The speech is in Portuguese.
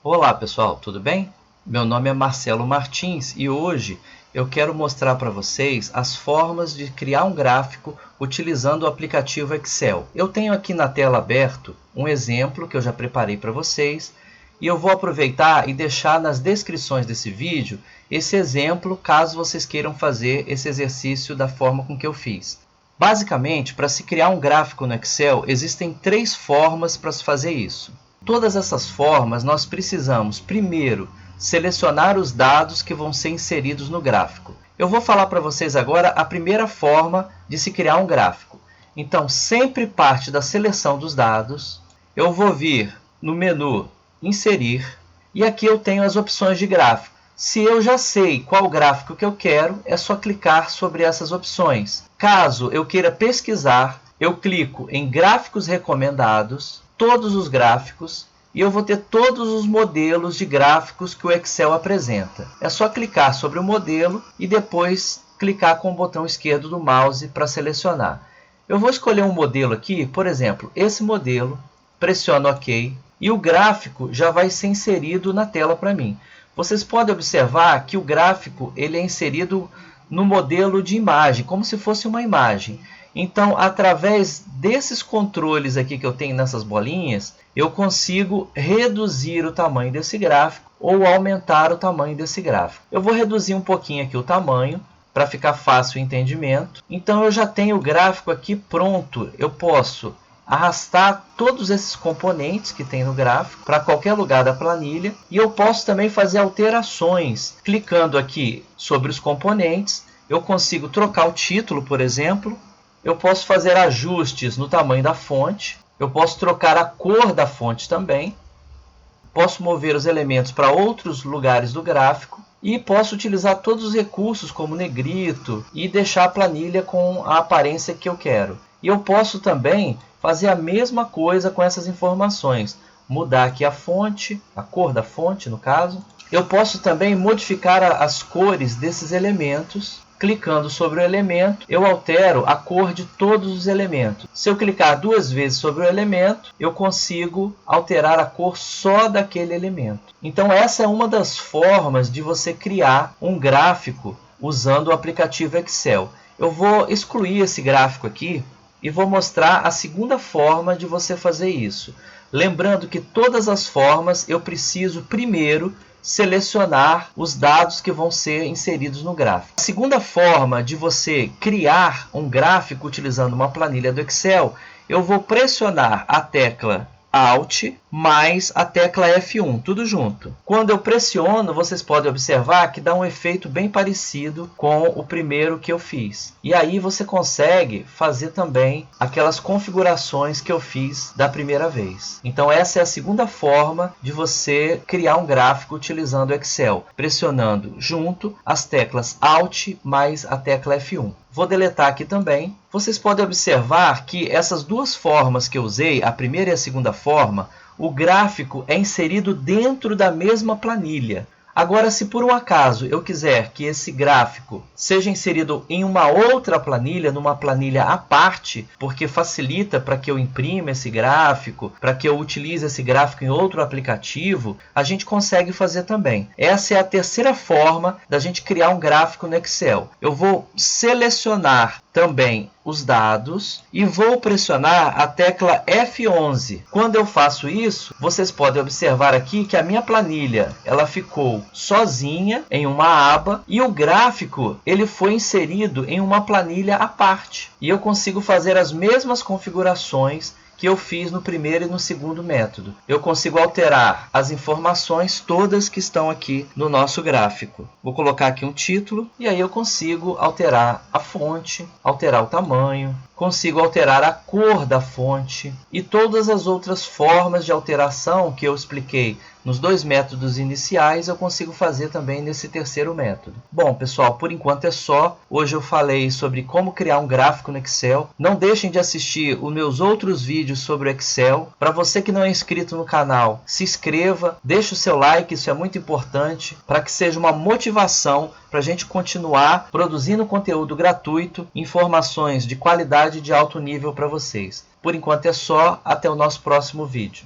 Olá pessoal, tudo bem? Meu nome é Marcelo Martins e hoje eu quero mostrar para vocês as formas de criar um gráfico utilizando o aplicativo Excel. Eu tenho aqui na tela aberto um exemplo que eu já preparei para vocês e eu vou aproveitar e deixar nas descrições desse vídeo esse exemplo caso vocês queiram fazer esse exercício da forma com que eu fiz. Basicamente, para se criar um gráfico no Excel, existem 3 formas para se fazer isso. Todas essas formas nós precisamos, primeiro, selecionar os dados que vão ser inseridos no gráfico. Eu vou falar para vocês agora a primeira forma de se criar um gráfico. Então, sempre parte da seleção dos dados, eu vou vir no menu Inserir e aqui eu tenho as opções de gráfico. Se eu já sei qual gráfico que eu quero, é só clicar sobre essas opções. Caso eu queira pesquisar, eu clico em Gráficos Recomendados, todos os gráficos, e eu vou ter todos os modelos de gráficos que o Excel apresenta. É só clicar sobre o modelo e depois clicar com o botão esquerdo do mouse para selecionar. Eu vou escolher um modelo aqui, por exemplo, esse modelo, pressiono OK e o gráfico já vai ser inserido na tela para mim. Vocês podem observar que o gráfico ele é inserido no modelo de imagem, como se fosse uma imagem. Então, através desses controles aqui que eu tenho nessas bolinhas, eu consigo reduzir o tamanho desse gráfico ou aumentar o tamanho desse gráfico. Eu vou reduzir um pouquinho aqui o tamanho para ficar fácil o entendimento. Então, eu já tenho o gráfico aqui pronto. Eu posso arrastar todos esses componentes que tem no gráfico para qualquer lugar da planilha e eu posso também fazer alterações. Clicando aqui sobre os componentes, eu consigo trocar o título, por exemplo. Eu posso fazer ajustes no tamanho da fonte. Eu posso trocar a cor da fonte também. Posso mover os elementos para outros lugares do gráfico. E posso utilizar todos os recursos como negrito e deixar a planilha com a aparência que eu quero. E eu posso também fazer a mesma coisa com essas informações. Mudar aqui a fonte, a cor da fonte no caso. Eu posso também modificar as cores desses elementos. Clicando sobre o elemento, eu altero a cor de todos os elementos. Se eu clicar 2 vezes sobre o elemento, eu consigo alterar a cor só daquele elemento. Então essa é uma das formas de você criar um gráfico usando o aplicativo Excel. Eu vou excluir esse gráfico aqui e vou mostrar a segunda forma de você fazer isso. Lembrando que todas as formas eu preciso primeiro selecionar os dados que vão ser inseridos no gráfico. A segunda forma de você criar um gráfico utilizando uma planilha do Excel, eu vou pressionar a tecla Alt mais a tecla F1, tudo junto. Quando eu pressiono, vocês podem observar que dá um efeito bem parecido com o primeiro que eu fiz. E aí você consegue fazer também aquelas configurações que eu fiz da primeira vez. Então essa é a segunda forma de você criar um gráfico utilizando o Excel, pressionando junto as teclas Alt mais a tecla F1. Vou deletar aqui também. Vocês podem observar que essas duas formas que eu usei, a primeira e a segunda forma, o gráfico é inserido dentro da mesma planilha. Agora, se por um acaso eu quiser que esse gráfico seja inserido em uma outra planilha, numa planilha à parte, porque facilita para que eu imprima esse gráfico, para que eu utilize esse gráfico em outro aplicativo, a gente consegue fazer também. Essa é a terceira forma da gente criar um gráfico no Excel. Eu vou selecionar também os dados e vou pressionar a tecla F11. Quando eu faço isso, vocês podem observar aqui que a minha planilha ela ficou sozinha em uma aba e o gráfico ele foi inserido em uma planilha à parte. E eu consigo fazer as mesmas configurações que eu fiz no primeiro e no segundo método. Eu consigo alterar as informações todas que estão aqui no nosso gráfico. Vou colocar aqui um título e aí eu consigo alterar a fonte, alterar o tamanho, consigo alterar a cor da fonte e todas as outras formas de alteração que eu expliquei nos 2 métodos iniciais, eu consigo fazer também nesse terceiro método. Bom, pessoal, por enquanto é só. Hoje eu falei sobre como criar um gráfico no Excel. Não deixem de assistir os meus outros vídeos sobre o Excel. Para você que não é inscrito no canal, se inscreva, deixe o seu like, isso é muito importante, para que seja uma motivação para a gente continuar produzindo conteúdo gratuito, informações de qualidade e de alto nível para vocês. Por enquanto é só, até o nosso próximo vídeo.